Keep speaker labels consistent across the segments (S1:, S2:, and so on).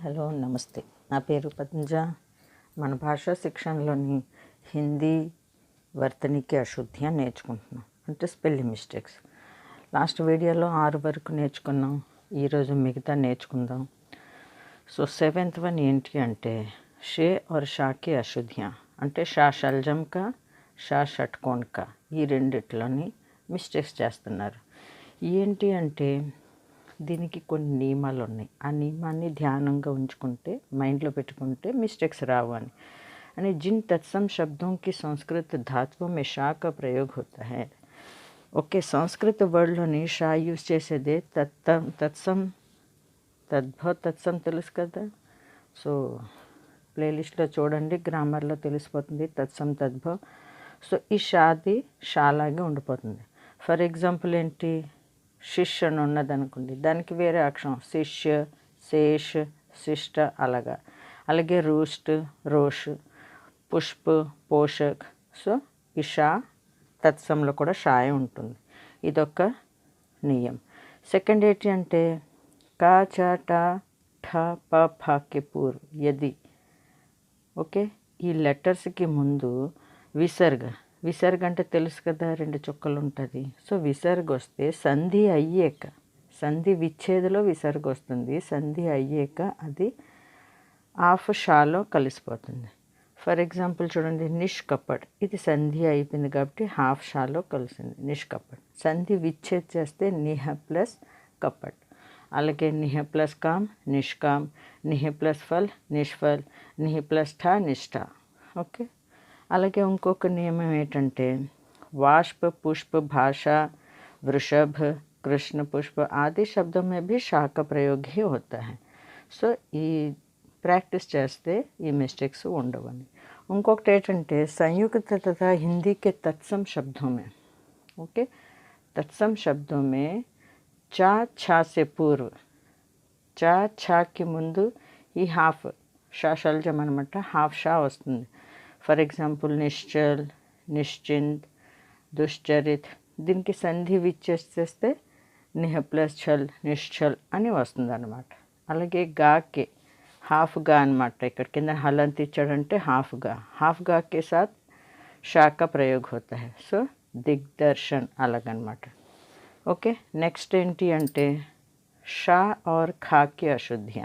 S1: Hello నమస్తే. నా పేరు పద్మజ. మన భాషా శిక్షణలోని హిందీ వర్తనికి అశుద్ధ్య నేర్చుకుంటున్నాం, అంటే స్పెల్లింగ్ మిస్టేక్స్. లాస్ట్ వీడియోలో 6 వరకు నేర్చుకున్నాం. ఈరోజు మిగతా నేర్చుకుందాం. సో 7th వన్ ఏంటి అంటే షే और షాకి అశుద్ధ్య, అంటే షా షల్జం కా, షా షట్కోన్ కా, ఈ రెండిట్లోని మిస్టేక్స్ చేస్తున్నారు. ఏంటి అంటే దీనికి కొన్ని నియమాలు ఉన్నాయి. ఆ నియమాన్ని ధ్యానంగా ఉంచుకుంటే, మైండ్లో పెట్టుకుంటే మిస్టేక్స్ రావు అని जिन तत्सम शब्दों की संस्कृत धातुओं में शा का प्रयोग होता है. ఓకే, సంస్కృత వర్డ్లోని షా యూజ్ చేసేదే తత్సం, తద్భవ, తత్సం తెలుసు కదా. సో ప్లేలిస్ట్లో చూడండి, గ్రామర్లో తెలిసిపోతుంది తత్సం తద్భవ. సో ఈ షాది షాలాగే ఉండిపోతుంది. ఫర్ ఎగ్జాంపుల్ ఏంటి, శిష్య అని ఉన్నదనుకోండి, దానికి వేరే అక్షరం శిష్య, శేష్, శిష్ట అలాగా. అలాగే రూస్ట్, రోష్, పుష్ప, పోషక్. సో ఈ షా తత్సంలో కూడా షాయే ఉంటుంది. ఇదొక నియమం. సెకండ్ ఏంటి అంటే కా, చ, ట, ఠ, ప, ఫ కి పూర్వ యది. ఓకే, ఈ లెటర్స్కి ముందు విసర్గ అంటే తెలుసు కదా, 2 చుక్కలు ఉంటుంది. సో విసర్గ వస్తే సంధి అయ్యాక, సంధి విచ్ఛేదలో విసర్గ వస్తుంది. సంధి అయ్యాక అది ఆఫ్ షాలో కలిసిపోతుంది. ఫర్ ఎగ్జాంపుల్ చూడండి, నిష్కపట్, ఇది సంధి అయిపోయింది కాబట్టి హాఫ్ షాలో కలిసింది నిష్కపట్. సంధి విచ్ఛేద్ చేస్తే నిహ ప్లస్ కపట్. అలాగే నిహ ప్లస్ కామ్ నిష్కామ్, నిహ ప్లస్ ఫల్ నిష్ఫల్, నిహ ప్లస్ ఠా నిష్ఠా. ఓకే, అలాగే ఇంకొక నియమం ఏంటంటే वाष्प, पुष्प, भाषा, वृषभ, कृष्ण, पुष्प आदि शब्दों में भी शा का प्रयोग ही होता है. సో ఈ ప్రాక్టీస్ చేస్తే ఈ మిస్టేక్స్ ఉండవని. ఇంకొకటి ఏంటంటే संयुक्त तथा हिंदी के तत्सम शब्दों में, ओके, तत्सम शब्दों में चा छा से पूर्व, चा ఛాకి ముందు ఈ హాఫ్ షా షల్జం అనమాట, హాఫ్ షా వస్తుంది. ఫర్ ఎగ్జాంపుల్ నిశ్చల్, నిశ్చింత్, దుశ్చరిత్. దీనికి సంధి విచ్చేస్తే నిహ ప్లస్ ఛల్ నిశ్చల్ అని వస్తుంది అనమాట. అలాగే గాకే హాఫ్ గా అనమాట. ఇక్కడ కింద హలంత్ ఇచ్చాడంటే హాఫ్ గా కే సాత్ షా కా ప్రయోగ్ హోతా హై. సో దిగ్దర్శన్ అలాగనమాట. ఓకే, నెక్స్ట్ ఏంటి అంటే షా और ఖా కి అశుద్ధ్య.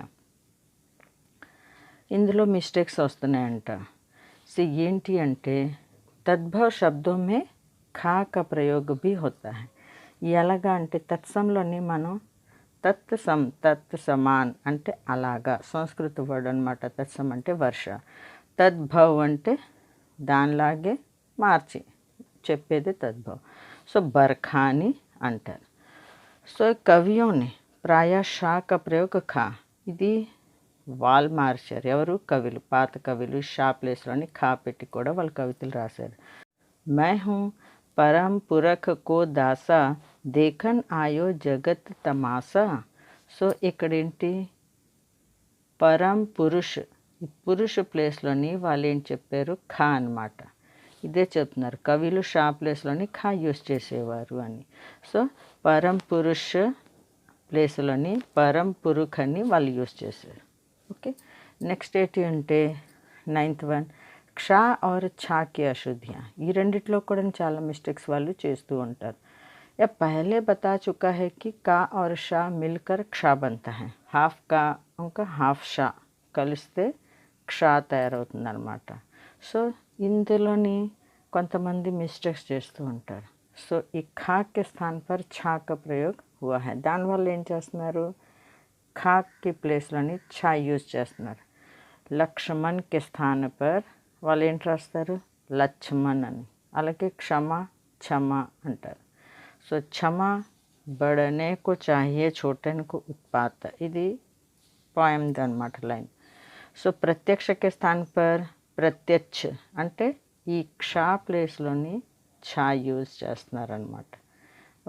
S1: ఇందులో మిస్టేక్స్ వస్తున్నాయంట. సో ఏంటి అంటే తద్భవ శబ్దం మే ఖా కా ప్రయోగ భీ హోతా హై. ఎలాగా అంటే తత్సంలోని మనం తత్ సమాన్ అంటే అలాగా, సంస్కృత వర్డ్ అనమాట. తత్సం అంటే వర్ష, తద్భవ్ అంటే దానిలాగే మార్చి చెప్పేది తద్భవ్. సో బర్ఖాని అంటారు. సో కవియోని ప్రాయ షా కా ప్రయోగ ఖా, ఇది వాల్ మార్చారు. ఎవరు? కవులు, పాత కవులు. షా ప్లేస్లోని ఖా పెట్టి కూడా వాళ్ళు కవితలు రాశారు. मैं हूँ परम पुरख को दासा, देखन आयो जगत तमाशा. సో ఇక్కడేంటి పరం పురుష్, ఈ పురుష్ ప్లేస్లోని వాళ్ళు ఏం చెప్పారు? ఖా అనమాట. ఇదే చెప్తున్నారు, కవులు షా ప్లేస్లోని ఖా యూస్ చేసేవారు అని. సో పరం పురుష్ ప్లేస్లోని పరం పురుఖ్ అని వాళ్ళు యూస్ చేశారు. ఓకే, నెక్స్ట్ ఏంటి అంటే 9th వన్ క్షా और ఛా కి అశుద్ధ్య. ఈ రెండిట్లో కూడా చాలా మిస్టేక్స్ వాళ్ళు చేస్తూ ఉంటారు. या पहले बता चुका है कि का और शा मिलकर क्षा बनता है. హాఫ్ కా ఇంకా హాఫ్ షా కలిస్తే క్షా తయారవుతుంది అనమాట. సో ఇందులోని కొంతమంది మిస్టేక్స్ చేస్తూ ఉంటారు. సో ఈ ఖా కే స్థాన్ పర్ ఛా కా ప్రయోగ్ హువా హై. దానివల్ల ఏం చేస్తున్నారు? ఖాకి ప్లేస్లోని ఛా యూజ్ చేస్తున్నారు. లక్ష్మణ్ కే స్థాన్ పర్ వాళ్ళు ఏంటి రాస్తారు? లక్ష్మణ్ అని. అలాగే క్షమ, క్షమ అంటారు. సో క్షమ బడనే కో చాహియే ఛోటన్ కో ఉత్పాత, ఇది పోయంది అనమాట లైన్. సో ప్రత్యక్ష కే స్థాన్ పర్ ప్రత్యక్ష అంటే ఈ క్షా ప్లేస్లోని ఛా యూజ్ చేస్తున్నారనమాట.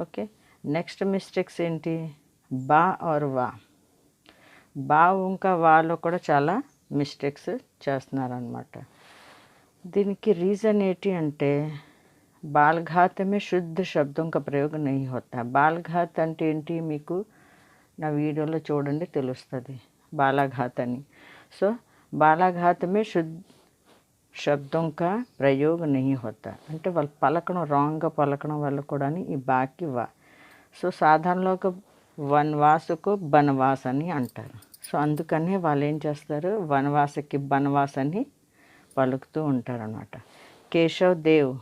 S1: ఓకే, నెక్స్ట్ మిస్టేక్స్ ఏంటి? బా और వా, బా ఇంకా వాలో కూడా చాలా మిస్టేక్స్ చేస్తున్నారనమాట. దీనికి రీజన్ ఏంటి అంటే బాల్ఘాత్ మే శుద్ధ శబ్దం కా ప్రయోగ నహీ హోతా. బాల్ఘాత్ అంటే ఏంటి మీకు నా వీడియోలో చూడండి తెలుస్తుంది. बालाघात అని. సో బాలాఘాత్ में शुद्ध శబ్దం కా ప్రయోగ नहीं होता అంటే వాళ్ళు పలకడం రాంగ్గా పలకడం వల్ల కూడా ఈ బాకి వా. సో సాధారణంలో వనవాసకు బనవాస్ అని అంటారు. సో అందుకని వాళ్ళు ఏం చేస్తారు, వనవాసకి బనవాస్ అని పలుకుతూ ఉంటారనమాట. కేశవ్ దేవ్,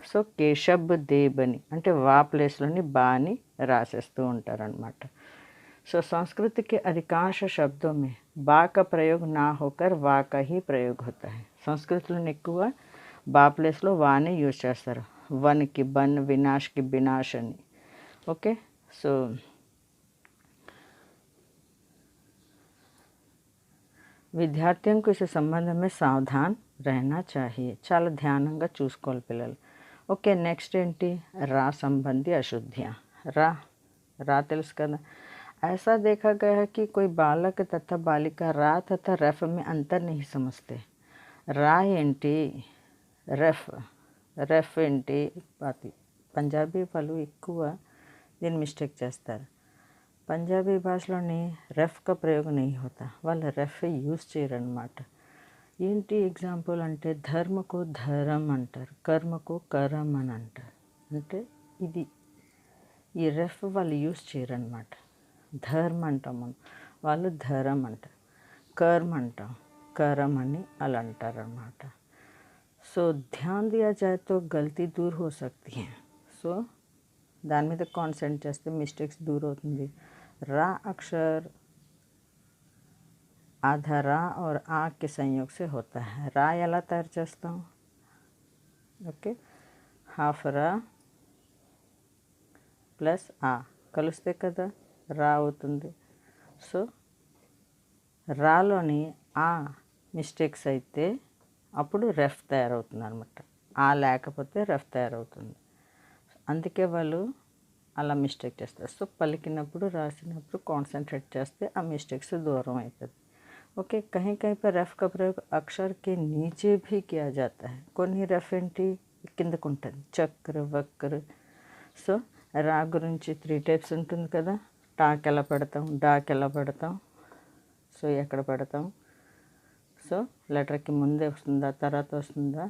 S1: సో కేశబ్ దేవ్ అని అంటే వా ప్లేస్లోని బా అని రాసేస్తూ ఉంటారనమాట. సో संस्कृत के अधिकांश शब्दों में बा का प्रयोग ना होकर वा का ही प्रयोग होता है. సంస్కృతిలోని ఎక్కువ బా ప్లేస్లో వాని యూజ్ చేస్తారు. వన్కి బన్, వినాష్కి బినాష్ అని. ఓకే, సో విద్యార్థులకు को इस संबंध में सावधान रहना चाहिए. చాలా ధ్యానంగా చూసుకోవాలి పిల్లలు. ఓకే, నెక్స్ట్ ఏంటి, రా సంబంధి అశుద్ధియా. రా తెలుసు కదా. ऐसा देखा गया है कि कोई बालक तथा बालिका रा तथा रफ में अंतर नहीं समझते. రా ఏంటి, రెఫ్ ఏంటి, పంజాబీ వాళ్ళు ఎక్కువ దీన్ని మిస్టేక్ చేస్తారు. పంజాబీ భాషలోని రెఫ్గా ప్రయోగం नहीं होता, వాళ్ళు రెఫ్ యూజ్ చేయరనమాట. ఏంటి ఎగ్జాంపుల్ అంటే ధర్మకు ధరం అంటారు, కర్మకు కరం అని అంటారు. అంటే ఇది ఈ రెఫ్ వాళ్ళు యూజ్ చేయరనమాట. ధర్మ అంటాం మనం, వాళ్ళు ధరం అంటారు. కర్మ అంటాం, करम అని అలా అంటారనమాట. సో ధ్యాన్ దియా జాయే తో గల్తీ దూర్ హో సక్తి హై. సో దాని మీద కాన్సంట్రేట్ చేస్తే మిస్టేక్స్ దూర్ అవుతుంది. రా అక్షర్ आधा रा और आ के संयोग से होता है. రా ఎలా తయారు చేస్తాం, ఓకే, హాఫ్ రా ప్లస్ ఆ కలిస్తే కదా రా అవుతుంది. సో రాలోని ఆ మిస్టేక్స్ అయితే అప్పుడు రెఫ్ తయారవుతుంది అనమాట. ఆ లేకపోతే రెఫ్ తయారవుతుంది. అందుకే వాళ్ళు అలా మిస్టేక్ చేస్తారు. సో పలికినప్పుడు రాసినప్పుడు కాన్సన్ట్రేట్ చేస్తే ఆ మిస్టేక్స్ దూరం అవుతుంది. ఓకే, कहीं कहीं पर रेफ का प्रयोग अक्षर के नीचे भी किया जाता है. కొన్ని రెఫ్ ఏంటి కిందకు ఉంటుంది, చక్ర వక్ర. సో రా గురించి 3 టైప్స్ ఉంటుంది కదా. టాక్ ఎలా పెడతాం, డాక్ ఎలా పెడతాం, సో ఎక్కడ పెడతాం, సో లెటర్కి ముందే వస్తుందా తర్వాత వస్తుందా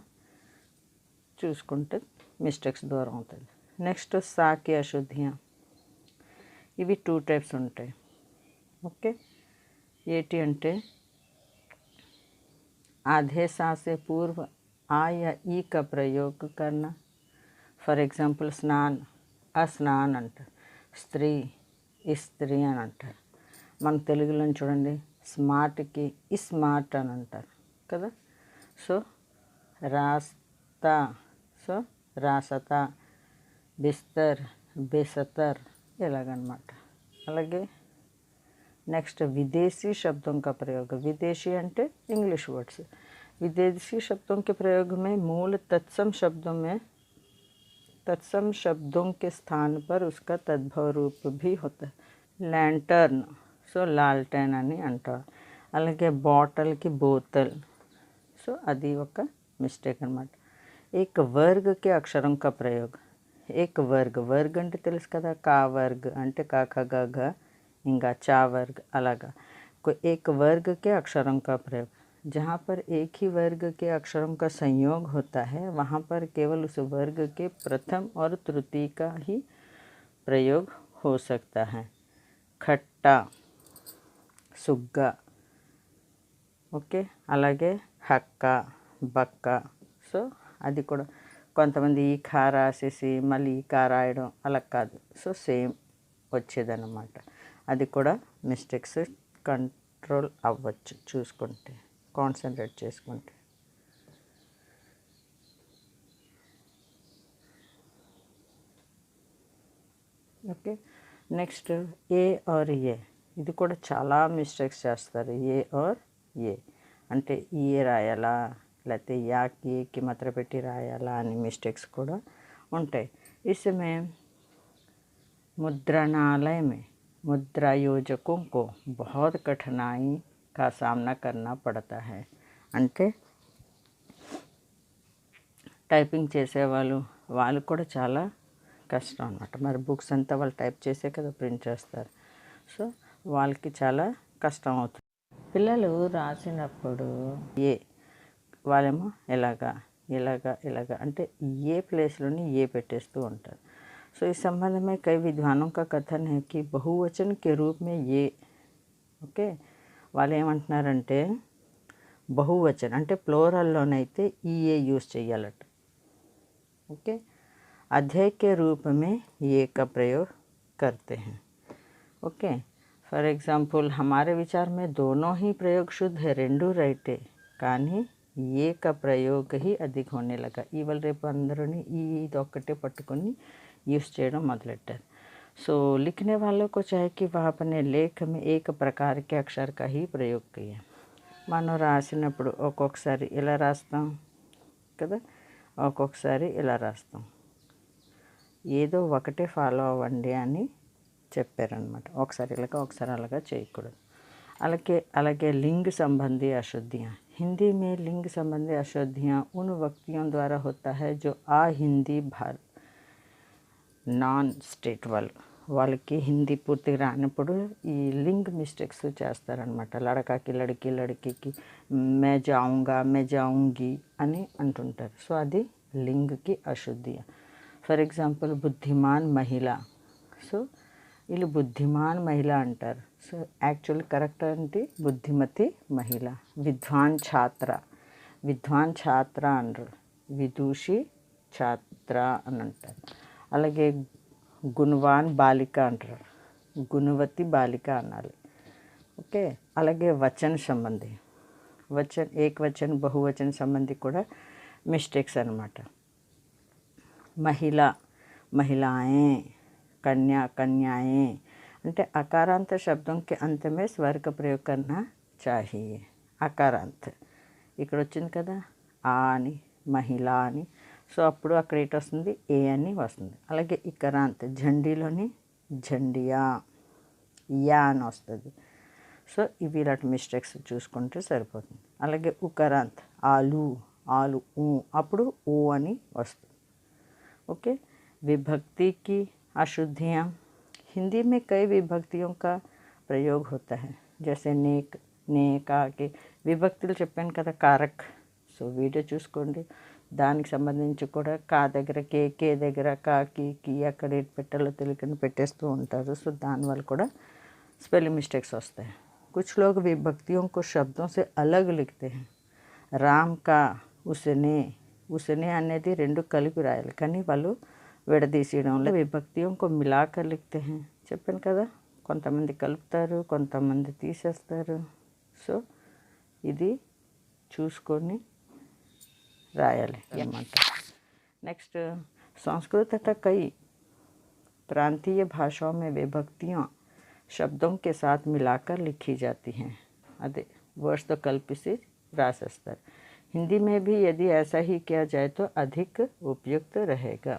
S1: చూసుకుంటే మిస్టేక్స్ దూరం అవుతుంది. నెక్స్ట్ సాకి అశుద్ధియా. ఇవి 2 టైప్స్ ఉంటాయి. ఓకే, ఏంటి అంటే आधे सा से पूर्व आ या ई का प्रयोग करना. ఫర్ ఎగ్జాంపుల్ స్నాన్, అస్నాన్ అంటారు. స్త్రీ, ఇస్త్రీ అని అంటారు. మన తెలుగులో చూడండి, స్మార్ట్కి ఇస్మార్ట్ అని అంటారు కదా. సో రాస్తా, సో రాసతా, బిస్తర్, బేసతర్ ఇలాగనమాట. అలాగే नेक्स्ट विदेशी शब्दों का प्रयोग. विदेशी अंटे इंग्लिश वर्ड्स. विदेशी शब्दों के प्रयोग में मूल तत्सम शब्दों के स्थान पर उसका तद्भव रूप भी होता है. लैंटर्न, सो लालटेन అని అంటారు. అలాగే బాటిల్కి బోతల్. సో అది ఒక మిస్టేక్ అనమాట. एक वर्ग के अक्षरों का प्रयोग. एक वर्ग అంటే తెలుసు కదా, కా వర్గ్ అంటే కా ఖ గ ఘ इंगा चा वर्ग अलगा. कोई एक वर्ग के अक्षरों का प्रयोग. जहाँ पर एक ही वर्ग के अक्षरों का संयोग होता है वहाँ पर केवल उस वर्ग के प्रथम और तृतीय का ही प्रयोग हो सकता है. खट्टा, सुग्गा, ఓకే, అలాగే హక్క, బక్క. సో అది కూడా కొంతమంది ఈ ఖా రాసేసి మళ్ళీ ఈ కా రాయడం అలా కాదు. సో సేమ్ వచ్చేదన్నమాట. అది కూడా మిస్టేక్స్ కంట్రోల్ అవ్వచ్చు చూసుకుంటే, కాన్సన్ట్రేట్ చేసుకుంటే. ఓకే, నెక్స్ట్ ఏ ఆర్ ఏ. ఇది కూడా చాలా మిస్టేక్స్ చేస్తారు. ఏ ఆర్ ఏ అంటే ఏ రాయాలా లేకపోతే యాకి ఏకి మాత్రం పెట్టి రాయాలా అని మిస్టేక్స్ కూడా ఉంటాయి. इसमें मुद्रणालय में मुद्रा योजकों को बहुत कठिनाई का सामना करना पड़ता है. అంటే టైపింగ్ చేసేవాళ్ళు వాళ్ళు కూడా చాలా కష్టం అన్నమాట. మరి బుక్స్ అంతా వాళ్ళు టైప్ చేసే కదా ప్రింట్ చేస్తారు. సో వాళ్ళకి చాలా కష్టం అవుతుంది. పిల్లలు రాసినప్పుడు ఏ వాళ్ళేమో ఎలాగా అంటే ఏ ప్లేస్లోని ఏ పెట్టేస్తూ ఉంటారు. సో इस संबंध में कई विद्वानों का कथन है कि बहुवचन के रूप में ये ఓకే వాళ్ళు ఏమంటున్నారంటే బహువచన్ అంటే ప్లోరల్లోనైతే ఈ ఏ యూజ్ చేయాలట. ओके अध्यय के रूप में ये का प्रयोग करते हैं. ओके फॉर एग्जाम्पल हमारे विचार में दोनों ही प्रयोग शुद्ध है, రెండు రైటే, కానీ ఏ का प्रयोग ही अधिक होने लगा. ఇవాళ రేపు అందరూని ఇది ఒక్కటే పట్టుకొని యూజ్ చేయడం మొదలెట్టారు. सो लिखने वालों को चाहे कि वह अपने लेख में एक प्रकार के अक्षर का ही प्रयोग किए. మనం రాసినప్పుడు ఒక్కొక్కసారి ఇలా రాస్తాం కదా, ఒక్కొక్కసారి ఇలా రాస్తాం. ఏదో ఒకటే ఫాలో అవ్వండి అని చెప్పారనమాట. ఒకసారి ఇలాగా ఒకసారి అలాగా చేయకూడదు. అలాగే लिंग संबंधी अशुद्धियाँ. हिंदी में लिंग संबंधी अशुद्धियाँ उन व्यक्तियों द्वारा होता है जो हिंदी నాన్ స్టేట్ వాళ్ళకి హిందీ పూర్తిగా రానప్పుడు ఈ లింగ్ మిస్టేక్స్ చేస్తారనమాట. లడకాకి లడికి, లడికి మే జాऊंगी అని అంటుంటారు. సో అది లింగ్కి అశుద్ధి. ఫర్ ఎగ్జాంపుల్ బుద్ధిమాన్ మహిళ. సో వీళ్ళు బుద్ధిమాన్ మహిళ అంటారు. సో యాక్చువల్ కరెక్ట్ అంటే బుద్ధిమతి మహిళ. విద్వాన్ ఛాత్ర అనరు, విదూషి ఛాత్ర అని అంటారు. అలాగే గుణవాన్ బాలిక అంటారు, గుణవతి బాలిక అనాలి. ఓకే అలాగే వచన సంబంధి, ఏకవచన బహువచన సంబంధి కూడా మిస్టేక్స్ అనమాట. महिलाएं, कन्याएं అంటే అకారాంత శబ్దం కే అంత మే స్వర్ కా ప్రయోగ్ కర్నా చాహియే. అకారాంత్ ఇక్కడ వచ్చింది కదా ఆ అని, మహిళ అని. సో అప్పుడు అక్కడ ఏంటి వస్తుంది, ఏ అని వస్తుంది. అలాగే ఇకరాంత్ జండీలోని జండియా యా అని వస్తుంది. సో ఇవి ఇలాంటి మిస్టేక్స్ చూసుకుంటే సరిపోతుంది. అలాగే ఉకరాంత్ ఆలు అప్పుడు ఓ అని వస్తుంది. ओके विभक्ति की अशुद्धियाँ. हिंदी में कई विभक्तियों का प्रयोग होता है, जैसे नेक, नेका के విభక్తులు చెప్పాను కదా కారక్. సో వీడియో చూసుకోండి. దానికి సంబంధించి కూడా కా దగ్గర కే దగ్గర కి అక్కడ ఏది పెట్టాలో తెలియకుండా పెట్టేస్తూ ఉంటారు. సో దానివల్ల కూడా स्पेलिंग मिस्टेक्स వస్తాయి. कुछ लोग विभक्तियों को शब्दों से अलग लिखते हैं. राम का उसने అనేది రెండు కలిపి రాయాలి, కానీ వాళ్ళు విడదీసేయడంలో విభక్తియోं को मिलाकर लिखते हैं. చెప్పాను కదా, కొంతమంది కలుపుతారు, కొంతమంది తీసేస్తారు. సో ఇది చూసుకొని రాయాలి అన్నమాట. నెక్స్ట్ संस्कृत तथा कई प्रांतीय भाषाओं में विभक्तियाँ शब्दों के साथ मिलाकर लिखी जाती हैं. అదే వర్డ్స్తో కలిపేసి రాసేస్తారు. हिंदी में भी यदि ऐसा ही किया जाए तो अधिक उपयुक्त रहेगा.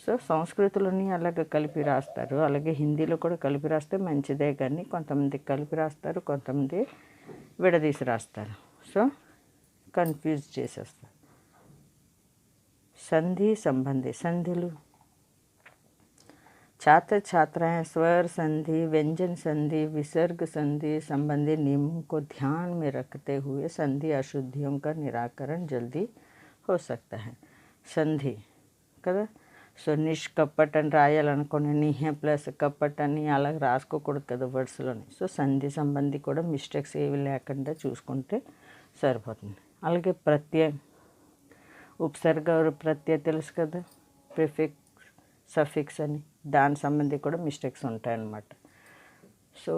S1: సో సంస్కృతిలోని అలాగ కలిపి రాస్తారు, అలాగే హిందీలో కూడా కలిపి రాస్తే మంచిదే. కానీ కొంతమంది కలిపి రాస్తారు, కొంతమంది విడదీసి రాస్తారు. సో కన్ఫ్యూజ్ చేసేస్తారు. సంధి సంబంధి సంధిలు. छात्र छात्राएं स्वर संधि, व्यंजन संधि, विसर्ग संधि संबंधी नियमों को ध्यान में रखते हुए संधि अशुद्धियों का निराकरण जल्दी हो सकता है. संधि కదా. సో నిష్కపట్ అని రాయాలనుకోండి, నిహే ప్లస్ కపట్ అని అలా రాసుకోకూడదు కదా వర్డ్స్లోని. సో సంధి సంబంధి కూడా మిస్టేక్స్ ఏవి లేకుండా చూసుకుంటే సరిపోతుంది. అలాగే ప్రత్యయ, ఉపసర్గ ప్రత్యయ తెలుసు కదా, ప్రిఫిక్స్ సఫిక్స్ అని, దాని సంబంధి కూడా మిస్టేక్స్ ఉంటాయన్నమాట. సో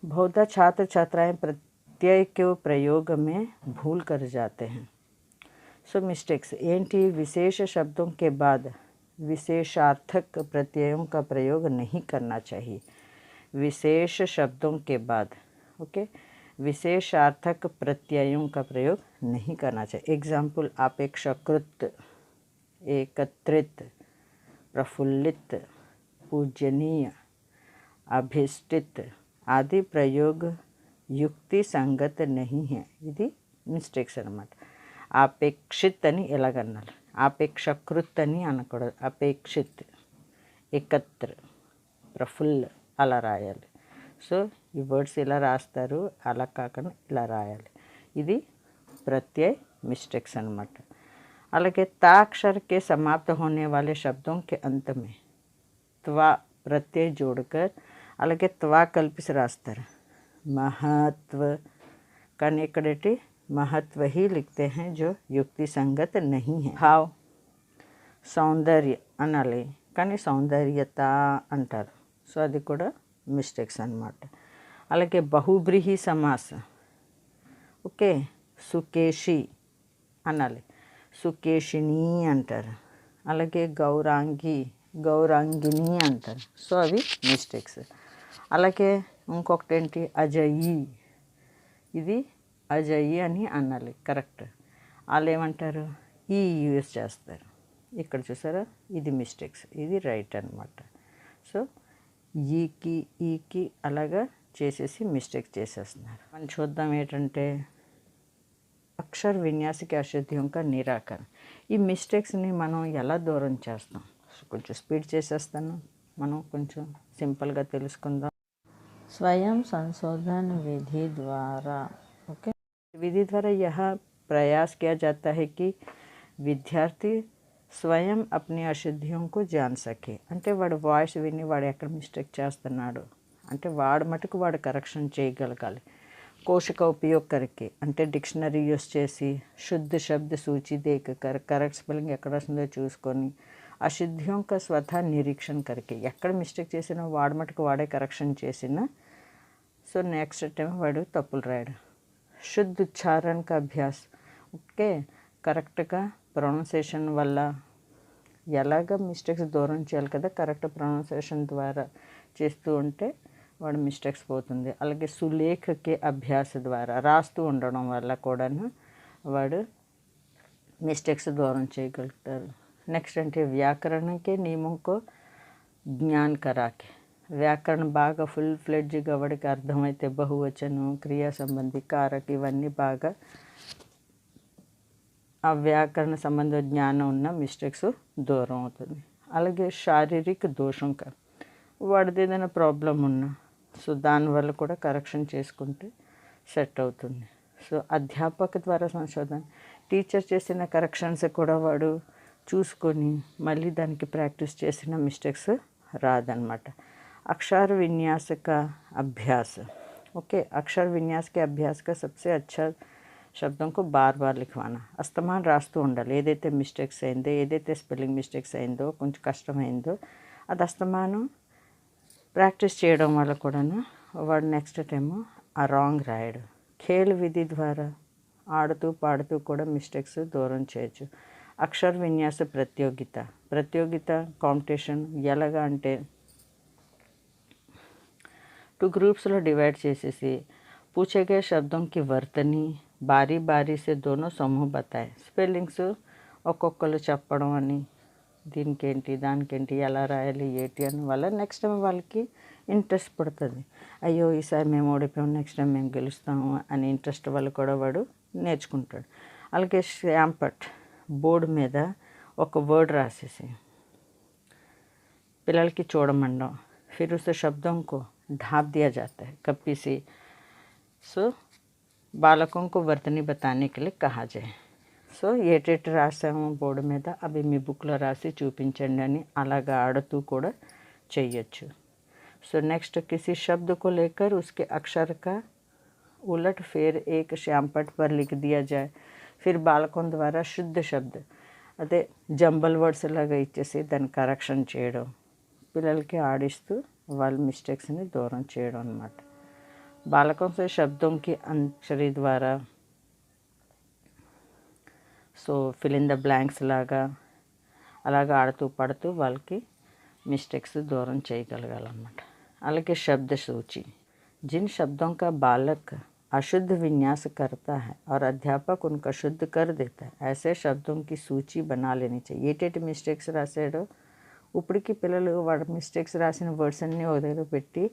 S1: बहुधा छात्र छात्राएं प्रत्यय के प्रयोग में भूल कर जाते हैं. सो मिस्टेक्स ఏంటి, विशेष शब्दों के बाद विशेषार्थक प्रत्ययों का प्रयोग नहीं करना चाहिए. विशेष शब्दों के बाद ओके विशेषार्थक प्रत्ययों का प्रयोग नहीं करना चाहिए. एग्जाम्पल अपेक्षाकृत, एकत्रित, प्रफुल्लित, पूजनीय, अभिष्टित आदि प्रयोग युक्ति संगत नहीं है. ఇది మిస్టేక్స్ అన్నమాట. అపేక్షిత్ అని ఎలాగన్నాలి, అపేక్షకృత్ అని అనకూడదు, అపేక్షిత్, ఏకత్ర, ప్రఫుల్ల అలా రాయాలి. సో ఈ వర్డ్స్ ఇలా రాస్తారు, అలా కాకుండా ఇలా రాయాలి. ఇది प्रत्यय मिस्टेक्स अनమాట. అలాగే తా अक्षर के समाप्त होने वाले शब्दों के अंत में त्वा प्रत्यय जोड़कर అలాగే त्वा కల్పిసి రాస్తారు. महत्व కానీ ఇక్కడేంటి महत्व ही लिखते हैं जो युक्ति संगत नहीं है. भाव సౌందర్య అనాలి కానీ సౌందర్యత అంటారు. సో అది కూడా మిస్టేక్స్ అన్నమాట. అలాగే బహువ్రీహి సమాస, ఓకే, సుకేషి అనాలి, సుకేషిని అంటారు. అలాగే గౌరాంగి, గౌరాంగిని అంటారు. సో అవి మిస్టేక్స్. అలాగే ఇంకొకటి ఏంటి అజయి, ఇది అజయి అని అనాలి, కరెక్ట్. వాళ్ళు ఏమంటారు ఈ యూస్ చేస్తారు. ఇక్కడ చూసారా, ఇది మిస్టేక్స్, ఇది రైట్ అనమాట. సో ఈకి అలాగా చేసేసి మిస్టేక్స్ చేసేస్తున్నారు. మనం చూద్దాం ఏంటంటే అక్షర విన్యాసకి అశుద్ధియం కా నిరాకరణ. ఈ మిస్టేక్స్ని మనం ఎలా దూరం చేస్తాం? కొంచెం స్పీడ్ చేసేస్తాను, మనం కొంచెం సింపుల్గా తెలుసుకుందాం. స్వయం संशोधन विधि द्वारा, ओके, विधि द्वारा यह प्रयास किया जाता है कि विद्यार्थी స్వయం అప్ని అశుద్ధియం కు జాన్ సకే. అంటే వాడు వాయిస్ విని వాడు ఎక్కడ మిస్టేక్ చేస్తున్నాడు అంటే వాడు మటుకు వాడు కరెక్షన్ చేయగలగాలి. కోశ का उपयोग करके అంటే డిక్షనరీ యూస్ చేసి శుద్ధ శబ్ద సూచి దేక్ కర్ కరెక్ట్ స్పెల్లింగ్ ఎక్కడ వస్తుందో చూసుకొని అశుద్ధియం కా స్వతः నిరీక్షణ करके ఎక్కడ మిస్టేక్ చేసినా వాడు మటుకు వాడే కరెక్షన్ చేసినా సో నెక్స్ట్ టైం వాడు తప్పులు రాయడు. శుద్ధ ఉచ్చారణ కా అభ్యాస్, ఓకే, కరెక్ట్గా ప్రొనౌన్సియేషన్ వల్ల ఎలాగ మిస్టేక్స్ దూరం చేయాలి కదా, కరెక్ట్ ప్రొనౌన్సియేషన్ ద్వారా చేస్తూ ఉంటే వాడు మిస్టేక్స్ పోతుంది. అలాగే సులేఖకి అభ్యాస ద్వారా రాస్తూ ఉండడం వల్ల కూడాను వాడు మిస్టేక్స్ దూరం చేయగలుగుతారు. నెక్స్ట్ అంటే వ్యాకరణకి నియమంకో జ్ఞాన్ కరాకే. వ్యాకరణ బాగా ఫుల్ ఫ్లెడ్జ్గా వాడికి అర్థమైతే బహువచనం, క్రియా సంబంధి, కారక ఇవన్నీ బాగా ఆ వ్యాకరణ సంబంధ జ్ఞానం ఉన్న మిస్టేక్స్ దూరం అవుతుంది. అలాగే శారీరక దోషంగా వాడిది ఏదైనా ప్రాబ్లం ఉన్నా సో దానివల్ల కూడా కరెక్షన్ చేసుకుంటే సెట్ అవుతుంది. సో అధ్యాపక ద్వారా సంశోధన, టీచర్ చేసిన కరెక్షన్స్ కూడా వాడు చూసుకొని మళ్ళీ దానికి ప్రాక్టీస్ చేసిన మిస్టేక్స్ రాదనమాట. अक्षर विन्यास का अभ्यास, ओके, अक्षर विन्यास के अभ्यास का सबसे अच्छा శబ్దం కు బార్ బార్ లిఖవానా. అస్తమాన్ రాస్తూ ఉండాలి. ఏదైతే మిస్టేక్స్ అయిందో, ఏదైతే స్పెల్లింగ్ మిస్టేక్స్ అయిందో, కొంచెం కష్టమైందో అది అస్తమానం ప్రాక్టీస్ చేయడం వల్ల కూడాను వాడు నెక్స్ట్ టైము ఆ రాంగ్ రాయడు. ఖేల్ విధి ద్వారా ఆడుతూ పాడుతూ కూడా మిస్టేక్స్ దూరం చేయొచ్చు. అక్షర విన్యాస ప్రత్యోగిత కాంపిటీషన్ ఎలాగా అంటే 2 గ్రూప్స్లో డివైడ్ చేసేసి పూछे गए शब्दों की वर्तनी बारी बारी से दोनों समूह बताए. స్పెల్లింగ్స్ ఒక్కొక్కరు చెప్పడం అని దీనికేంటి దానికేంటి ఎలా రాయాలి ఏంటి అని వల్ల నెక్స్ట్ టైం వాళ్ళకి ఇంట్రెస్ట్ పడుతుంది. అయ్యో ఈసారి మేము ఓడిపోయాం, నెక్స్ట్ టైం మేము గెలుస్తాము అని ఇంట్రెస్ట్ వల్ల కూడా వాడు నేర్చుకుంటాడు. అలాగే శ్యాంపట్ బోర్డు మీద ఒక వర్డ్ రాసేసి పిల్లలకి చూడమండం, ఫిర్ ఉస్ శబ్దం కో ढाप दिया जाता है कपी से. సో బాలకం కు వర్తని బతానే కే లియే కహా జాయే. సో ఏటేటి రాసాము బోర్డు మీద అవి మీ బుక్లో రాసి చూపించండి అని అలాగా ఆడుతూ కూడా చెయ్యొచ్చు. సో నెక్స్ట్ కిसी शब्द को लेकर उसके अक्षर का उलट फेर एक श्यामपट पर लिख दिया जाए. फिर బాలకం ద్వారా శుద్ధ శబ్ద అదే జంబల్ వర్డ్స్ లాగా ఇచ్చేసి దాన్ని కరెక్షన్ చేయడం, పిల్లలకి ఆడిస్తూ వాళ్ళ మిస్టేక్స్ని దూరం చేయడం అన్నమాట. బాలకం సే శబ్దం కి అంచరి ద్వారా so fill in the blanks లాగా అలాగా ఆడుతూ పడుతూ వాళ్ళకి మిస్టేక్స్ దూరం చేయగలగాలన్నమాట. అలాగే శబ్ద సూచి जिन शब्दों का बालक अशुद्ध विन्यास करता है और अध्यापक उनका शुद्ध कर देता है, ऐसे शब्दों की सूची बना लेनी चाहिए. ఏటేటి మిస్టేక్స్ రాసాడో ఇప్పటికి పిల్లలు వాడు మిస్టేక్స్ రాసిన వర్డ్స్ అన్నీ ఒక దగ్గర పెట్టి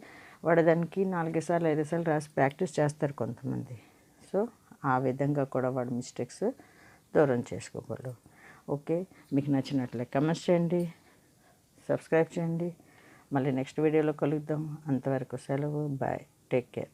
S1: వాడు దానికి 4 సార్లు 5 సార్లు రాసి ప్రాక్టీస్ చేస్తారు కొంతమంది. సో ఆ విధంగా కూడా వాడు మిస్టేక్స్ దూరం చేసుకోగలరు. ఓకే, మీకు నచ్చినట్లే కమెంట్స్ చేయండి, సబ్స్క్రైబ్ చేయండి. మళ్ళీ నెక్స్ట్ వీడియోలో కలుద్దాం. అంతవరకు సెలవు, బాయ్. Take care.